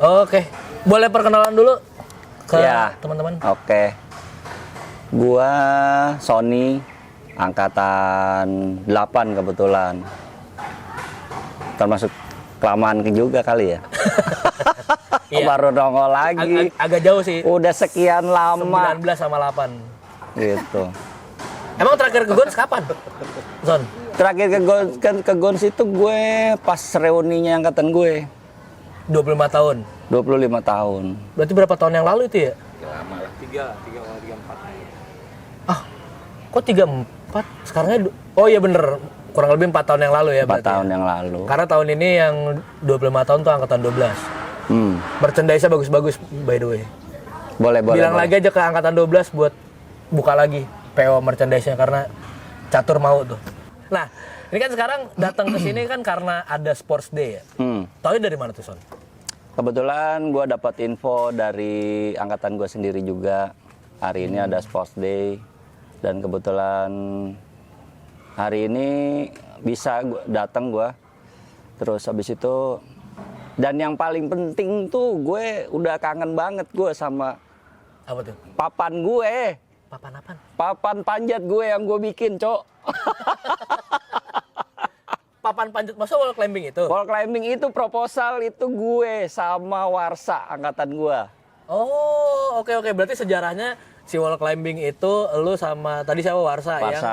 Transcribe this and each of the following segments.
Oke, boleh perkenalan dulu ke teman-teman? Oke. Gua Sony, angkatan 8 kebetulan. Termasuk kelamaan juga kali ya. Iya. Baru nongol lagi. Agak jauh sih. Udah sekian lama. 19 sama 8. Gitu. Emang terakhir ke Gons kapan? Zon? Terakhir ke Gons itu gue pas reuninya angkatan gue. 25 tahun. 25 tahun. Berarti berapa tahun yang lalu itu ya? Lama lah. 3, 4. Ah, kok 34? Sekarangnya, oh iya bener. Kurang lebih 4 tahun yang lalu ya 4 berarti tahun ya? yang lalu. Karena tahun ini yang 25 tahun tuh angkatan 12. Merchandise-nya bagus-bagus by the way. Boleh. Bilang lagi aja ke angkatan 12 buat buka lagi PO merchandise-nya karena catur mau tuh. Nah, ini kan sekarang datang ke sini kan karena ada Sports Day ya. Tahu dari mana tuh, Son? Kebetulan gue dapat info dari angkatan gue sendiri juga. Hari ini ada Sports Day dan kebetulan hari ini bisa datang gue. Terus habis itu dan yang paling penting tuh gue udah kangen banget gue sama Apa tuh? papan gue. Papan apaan? Papan panjat gue yang gue bikin, Cok. Papan panjat masa wall climbing itu? Wall climbing itu proposal itu gue sama Warsa angkatan gue. Oh, oke. Berarti sejarahnya si wall climbing itu lu sama tadi siapa Warsa yang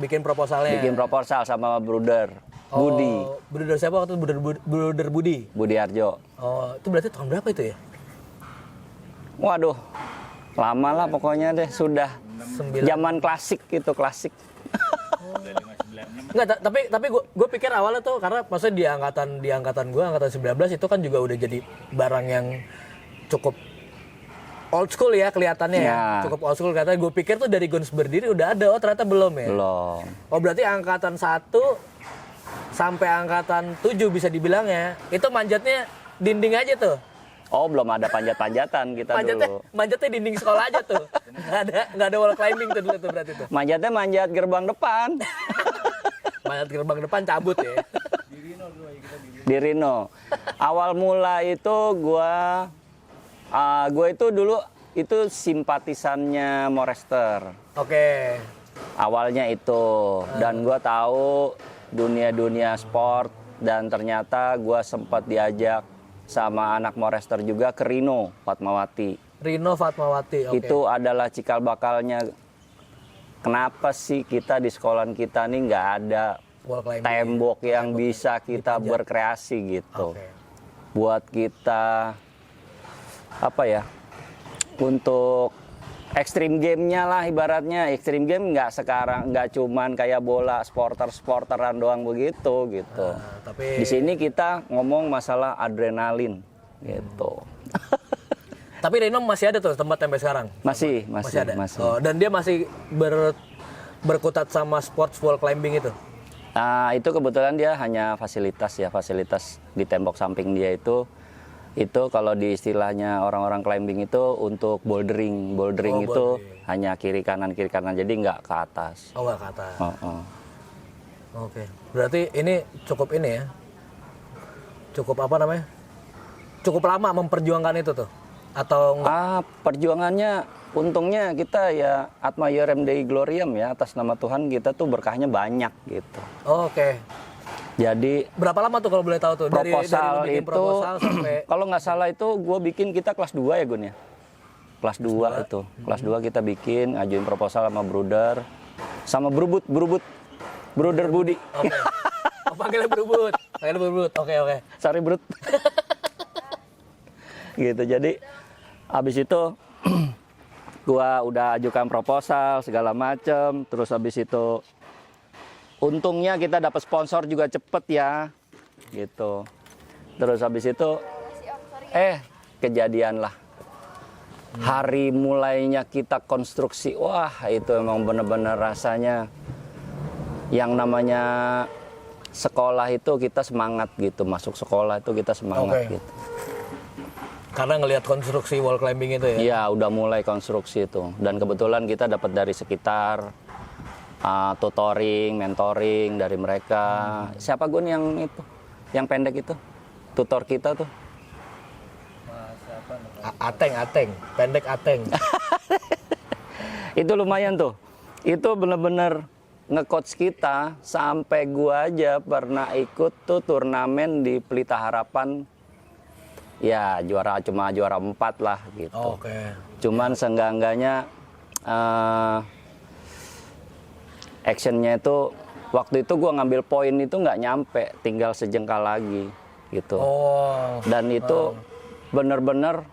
bikin proposalnya. Bikin proposal sama Bruder Budi. Bruder siapa waktu itu? Bruder Budi. Budi Arjo. Oh, itu berarti tahun berapa itu ya? Waduh. Lama lah pokoknya deh, sudah 9. zaman klasik gitu, klasik. Enggak, tapi gue pikir awalnya tuh karena maksudnya di angkatan gue angkatan 19 itu kan juga udah jadi barang yang cukup old school ya kelihatannya ya. Cukup old school katanya. Gue pikir tuh dari Gons berdiri udah ada, oh ternyata belum ya. Belum. Oh berarti angkatan 1 sampai angkatan 7 bisa dibilang ya. Itu manjatnya dinding aja tuh. Oh, belum ada panjat-panjatan kita dulu. Manjatnya dinding sekolah aja tuh. Nggak ada wall climbing tuh dulu tuh berarti tuh. Manjatnya manjat gerbang depan. Manjat gerbang depan cabut ya. Di Rino. Awal mula itu gue itu dulu itu simpatisannya Morester. Oke. Awalnya itu, dan gue tahu dunia sport, dan ternyata gue sempat diajak sama anak Morester juga ke Rino Fatmawati. Rino Fatmawati, oke. Itu adalah cikal bakalnya. Kenapa sih kita di sekolahan kita nih nggak ada tembok yang bisa kita berkreasi gitu. Buat kita apa ya, untuk ekstrim game-nya lah ibaratnya. Ekstrim game nggak cuman kayak bola sporteran doang begitu gitu. Tapi di sini kita ngomong masalah adrenalin gitu. Tapi Rino masih ada tuh tempat sampai sekarang? Masih ada? Masih. Oh, dan dia masih berkutat sama sports wall climbing itu? Nah, itu kebetulan dia hanya fasilitas di tembok samping dia itu kalau di istilahnya orang-orang climbing itu untuk bouldering itu hanya kiri kanan jadi nggak ke atas. Oh, nggak ke atas. Oke, berarti ini cukup ini ya, cukup apa namanya, cukup lama memperjuangkan itu tuh atau enggak? Perjuangannya untungnya kita ya Atma Yorem Dei Gloriam ya, atas nama Tuhan kita tuh berkahnya banyak gitu. Oke. Jadi berapa lama tuh kalau boleh tahu tuh proposal dari itu proposal sampai kalau nggak salah itu gue bikin kita kelas 2 ya Gun ya. Kelas 2 itu. Kelas 2 kita bikin, ngajuin proposal sama Bruder sama Bruder Budi. Oke. Oh, panggilnya Brubut. Oke. Sorry Brut. Gitu. Jadi habis itu gua udah ajukan proposal segala macem, terus habis itu untungnya kita dapat sponsor juga cepet ya, gitu. Terus habis itu, kejadian lah. Hari mulainya kita konstruksi, wah itu emang bener-bener rasanya yang namanya sekolah itu kita semangat gitu, masuk sekolah itu kita semangat gitu. Karena ngelihat konstruksi wall climbing itu ya? Iya, udah mulai konstruksi itu. Dan kebetulan kita dapat dari sekitar tutoring, mentoring dari mereka. Siapa Gun yang itu? Yang pendek itu? Tutor kita tuh? Ateng, pendek Ateng. Itu lumayan tuh. Itu bener-bener nge-coach kita sampai gua aja pernah ikut tuh turnamen di Pelita Harapan. Ya cuma juara 4 lah gitu. Oke. Cuman seenggak-enggaknya actionnya itu waktu itu gua ngambil poin itu nggak nyampe, tinggal sejengkal lagi gitu. Dan itu bener-bener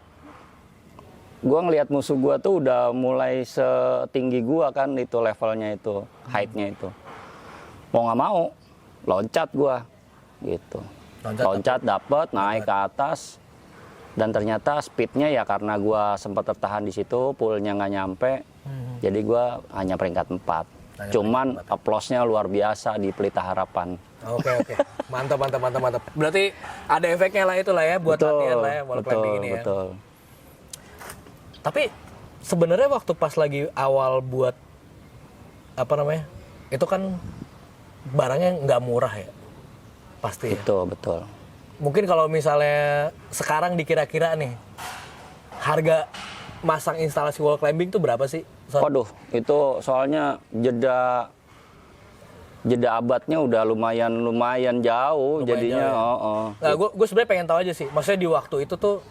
gua ngelihat musuh gua tuh udah mulai setinggi gua kan, itu levelnya itu, height-nya itu. Mau nggak mau, loncat gua gitu. Loncat dapet, naik ke atas, dan ternyata speednya ya karena gua sempat tertahan di situ, poolnya nggak nyampe, jadi gua hanya peringkat 4. Cuman applause-nya luar biasa di Pelita Harapan. Oke. Mantap. Berarti ada efeknya lah itulah ya buat latihan lah ya wall climbing ini ya. Betul. Tapi sebenarnya waktu pas lagi awal buat itu kan barangnya nggak murah ya, pasti. Itu betul. Mungkin kalau misalnya sekarang dikira-kira nih harga masang instalasi wall climbing tuh berapa sih? Waduh, itu soalnya jeda abadnya udah lumayan jauh jadinya. Nah, gue sebenarnya pengen tahu aja sih, maksudnya di waktu itu tuh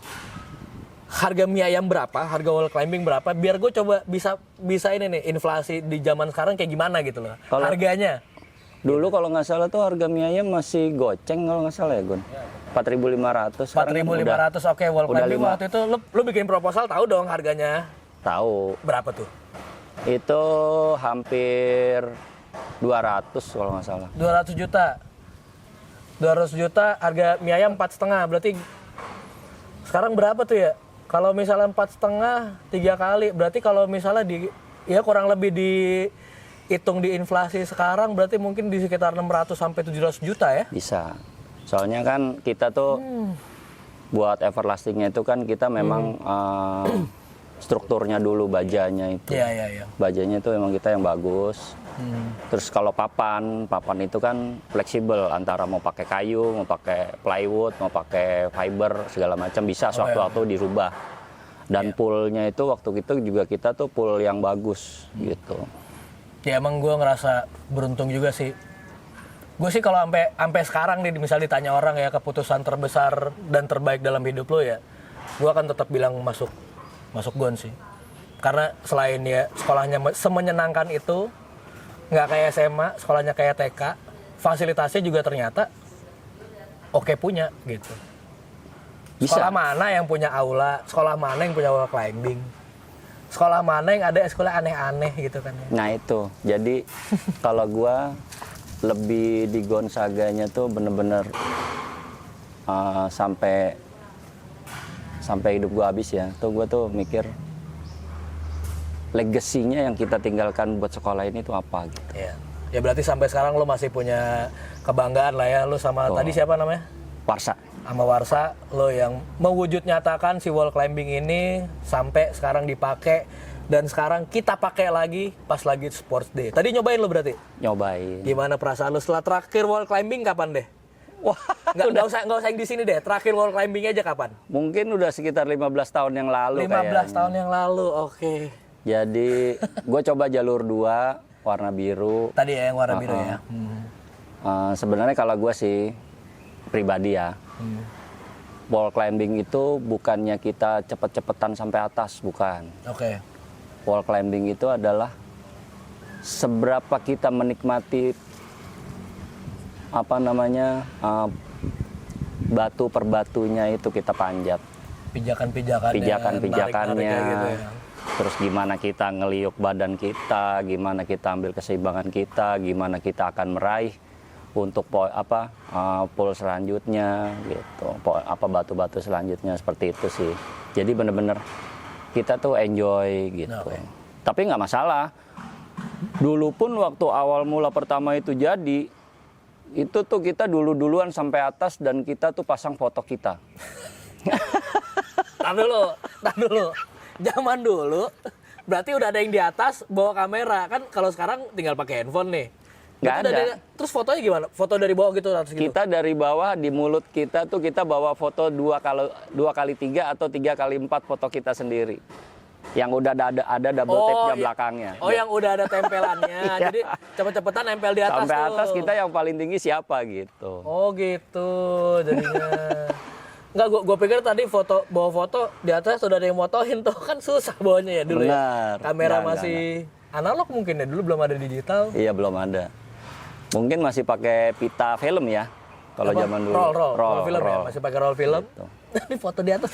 harga mie ayam berapa, harga wall climbing berapa, biar gue coba bisa ini nih, inflasi di zaman sekarang kayak gimana gitu loh, harganya. Dulu kalau nggak salah tuh harga mie ayam masih goceng kalau nggak salah ya Gun, 4.500. 4.500, oke. Wall climbing waktu itu lu bikin proposal tahu dong harganya? Tahu. Berapa tuh? Itu hampir 200 kalau nggak salah. 200 juta. 200 juta harga mie ayam 4,5, berarti sekarang berapa tuh ya? Kalau misalnya 4,5 3 kali, berarti kalau misalnya ya kurang lebih dihitung di inflasi sekarang berarti mungkin di sekitar 600 sampai 700 juta ya? Bisa. Soalnya kan kita tuh buat everlastingnya itu kan kita memang strukturnya dulu bajanya itu. Iya. Bajanya itu memang kita yang bagus. Terus kalau papan itu kan fleksibel antara mau pakai kayu, mau pakai plywood, mau pakai fiber segala macam bisa sewaktu-waktu dirubah. Dan poolnya itu waktu itu juga kita tuh pool yang bagus gitu. Ya emang gue ngerasa beruntung juga sih. Gue sih kalau sampai sekarang nih misal ditanya orang ya keputusan terbesar dan terbaik dalam hidup lo ya, gue akan tetap bilang masuk GON sih. Karena selain ya sekolahnya semenyenangkan itu, nggak kayak SMA, sekolahnya kayak TK, fasilitasnya juga ternyata oke punya gitu. Bisa. Sekolah mana yang punya aula, sekolah mana yang punya wall climbing, sekolah mana yang ada sekolah aneh-aneh gitu kan. Nah itu, jadi kalau gua lebih di Gonzaganya tuh bener-bener sampai hidup gua habis ya, tuh gua tuh mikir legasinya yang kita tinggalkan buat sekolah ini tuh apa gitu. Ya berarti sampai sekarang lo masih punya kebanggaan lah ya, lo sama tadi siapa namanya? Warsa. Sama Warsa, lo yang mewujud nyatakan si wall climbing ini sampai sekarang dipakai dan sekarang kita pakai lagi pas lagi Sports Day. Tadi nyobain lo berarti? Nyobain. Gimana perasaan lo setelah terakhir wall climbing kapan deh? Wah, nggak usah yang di sini deh. Terakhir wall climbing aja kapan? Mungkin udah sekitar 15 tahun yang lalu 15 kayaknya. tahun yang lalu, oke. Jadi gue coba jalur 2 warna biru. Tadi ya yang warna biru ya. Sebenarnya kalau gue sih pribadi ya, wall climbing itu bukannya kita cepet-cepetan sampai atas, bukan. Oke. Wall climbing itu adalah seberapa kita menikmati batu per batunya itu kita panjat. Pijakan-pijakannya. Gitu ya. Terus gimana kita ngeliuk badan kita, gimana kita ambil keseimbangan kita, gimana kita akan meraih untuk pool selanjutnya gitu. Batu-batu selanjutnya seperti itu sih. Jadi bener-bener kita tuh enjoy gitu. Okay. Tapi nggak masalah. Dulu pun waktu awal mula pertama itu jadi, itu tuh kita duluan sampai atas dan kita tuh pasang foto kita. Tar dulu. Zaman dulu berarti udah ada yang di atas bawa kamera kan, kalau sekarang tinggal pakai handphone nih. Nggak ada. Terus fotonya gimana? Foto dari bawah gitu atas gitu? Kita dari bawah, di mulut kita tuh kita bawa foto 2x3 atau 3x4 foto kita sendiri. Yang udah ada double tape-nya belakangnya. Oh, yang udah ada tempelannya. Jadi cepet-cepetan nempel di atas. Sampai atas tuh. kita yang paling tinggi siapa gitu. Oh gitu jadinya. Enggak, gue pikir tadi bawa foto di atas sudah ada yang motoin tuh, kan susah bawanya ya dulu. Benar. Ya. Kamera Enggak, masih analog mungkin ya, dulu belum ada digital. Iya, belum ada. Mungkin masih pakai pita film ya. Kalau zaman dulu. Roll film ya, masih pakai roll film. Gitu. Ini foto di atas.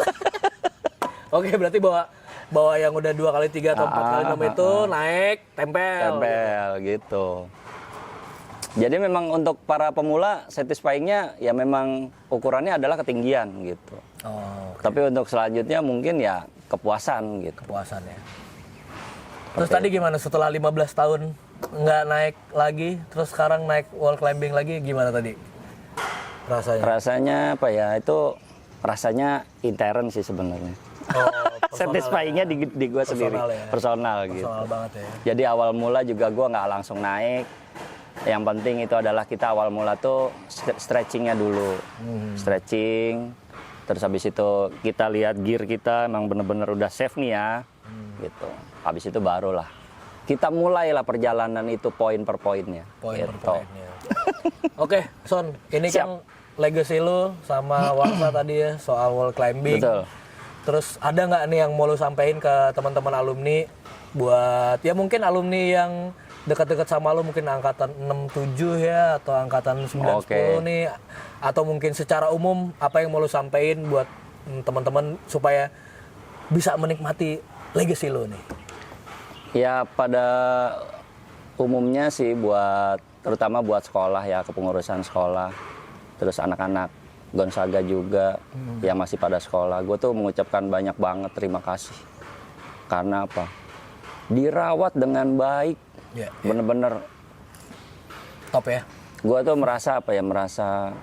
Oke, berarti bawa yang udah 2x3 atau 4x6 itu naik, tempel gitu. Jadi memang untuk para pemula satisfying-nya ya memang ukurannya adalah ketinggian gitu. Oh, okay. Tapi untuk selanjutnya mungkin ya kepuasan gitu. Kepuasan ya. Terus tadi gimana setelah 15 tahun nggak naik lagi, terus sekarang naik wall climbing lagi, gimana tadi rasanya? Rasanya apa ya, itu rasanya intern sih sebenarnya. Oh, satisfying-nya di gue sendiri, ya. Personal gitu. Personal banget ya. Jadi awal mula juga gue nggak langsung naik. Yang penting itu adalah kita awal mula tuh stretchingnya dulu. Stretching, terus habis itu kita lihat gear kita emang bener-bener udah safe nih ya. Gitu. Habis itu barulah kita mulailah perjalanan itu poin per poinnya. Poin gitu. per poinnya. Oke, Son, ini Siap. kan legacy lu sama Warsa tadi ya soal wall climbing. Betul. Terus ada nggak nih yang mau lu sampein ke teman-teman alumni buat ya mungkin alumni yang dekat-dekat sama lu, mungkin angkatan 67 ya atau angkatan 910 nih, atau mungkin secara umum apa yang mau lu sampein buat teman-teman supaya bisa menikmati legacy lu nih? Ya pada umumnya sih terutama buat sekolah ya, kepengurusan sekolah, terus anak-anak Gonzaga juga yang masih pada sekolah, gue tuh mengucapkan banyak banget terima kasih. Karena apa? Dirawat dengan baik, bener-bener top ya. Gue tuh merasa merasa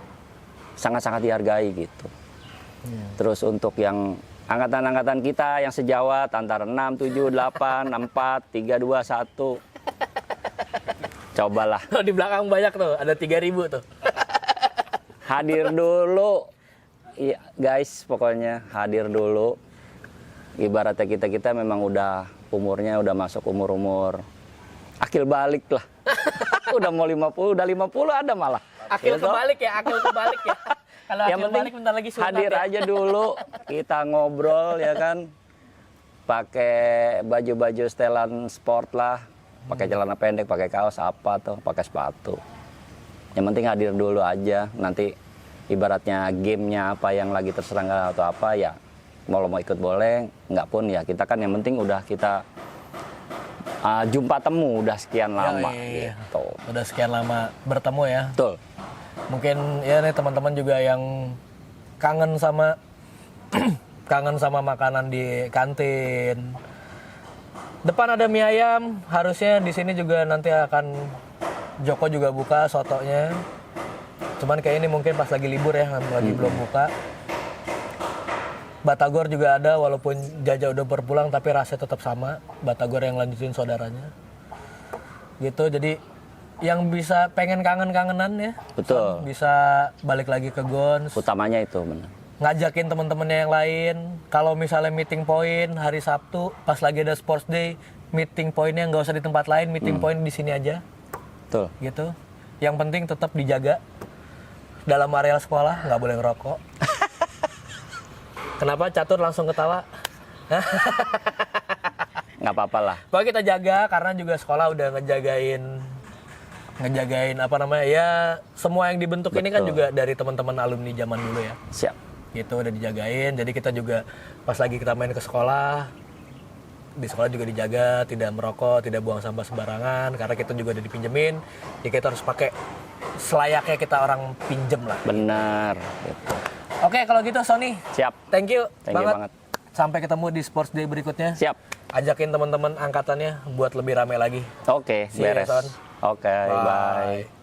sangat-sangat dihargai gitu. Terus untuk yang angkatan-angkatan kita yang sejawat antara 6, 7, 8, 4, 3, 2, 1. Cobalah. Di belakang banyak tuh, ada 3.000 tuh. Hadir dulu. Iya, guys, pokoknya hadir dulu. Ibaratnya kita memang udah umurnya udah masuk umur akil balik lah. Udah mau 50, udah 50 ada malah. Akil Gitu. kebalik ya. Kalau Yang akil penting balik bentar lagi sunat hadir ya. aja dulu, kita ngobrol ya kan, pakai baju-baju setelan sport lah, pakai celana pendek, pakai kaos apa tuh, pakai sepatu. Yang penting hadir dulu aja, nanti ibaratnya gamenya apa yang lagi terserang atau apa ya, mau ikut boleh, nggak pun ya kita kan yang penting udah kita jumpa temu udah sekian lama gitu. Udah sekian lama bertemu ya. Betul. Mungkin ya nih teman-teman juga yang kangen sama makanan di kantin. Depan ada mie ayam, harusnya di sini juga nanti akan Joko juga buka sotonya. Cuman kayak ini mungkin pas lagi libur ya, lagi belum buka. Batagor juga ada, walaupun Jaja udah berpulang tapi rasanya tetap sama. Batagor yang lanjutin saudaranya. Gitu, jadi yang bisa pengen kangen-kangenan ya. Betul. Bisa balik lagi ke Gons. Utamanya itu benar. Ngajakin teman-temannya yang lain. Kalau misalnya meeting point hari Sabtu, pas lagi ada sports day, meeting pointnya nggak usah di tempat lain, meeting point di sini aja. Betul. Gitu. Yang penting tetap dijaga. Dalam areal sekolah nggak boleh ngerokok. Kenapa Catur langsung ketawa? Nggak apa-apa lah. Pokoknya kita jaga karena juga sekolah udah ngejagain apa namanya ya, semua yang dibentuk ini kan juga dari teman-teman alumni zaman dulu ya. Siap. Gitu udah dijagain, jadi kita juga pas lagi kita main ke sekolah, di sekolah juga dijaga, tidak merokok, tidak buang sampah sembarangan, karena kita juga udah dipinjemin, jadi kita harus pakai selayaknya kita orang pinjem lah. Benar. Gitu. Oke, kalau gitu Sony. Siap. Thank you banget. Sampai ketemu di Sports Day berikutnya. Siap. Ajakin teman-teman angkatannya buat lebih ramai lagi. Oke, See you, beres. Son. Oke, bye.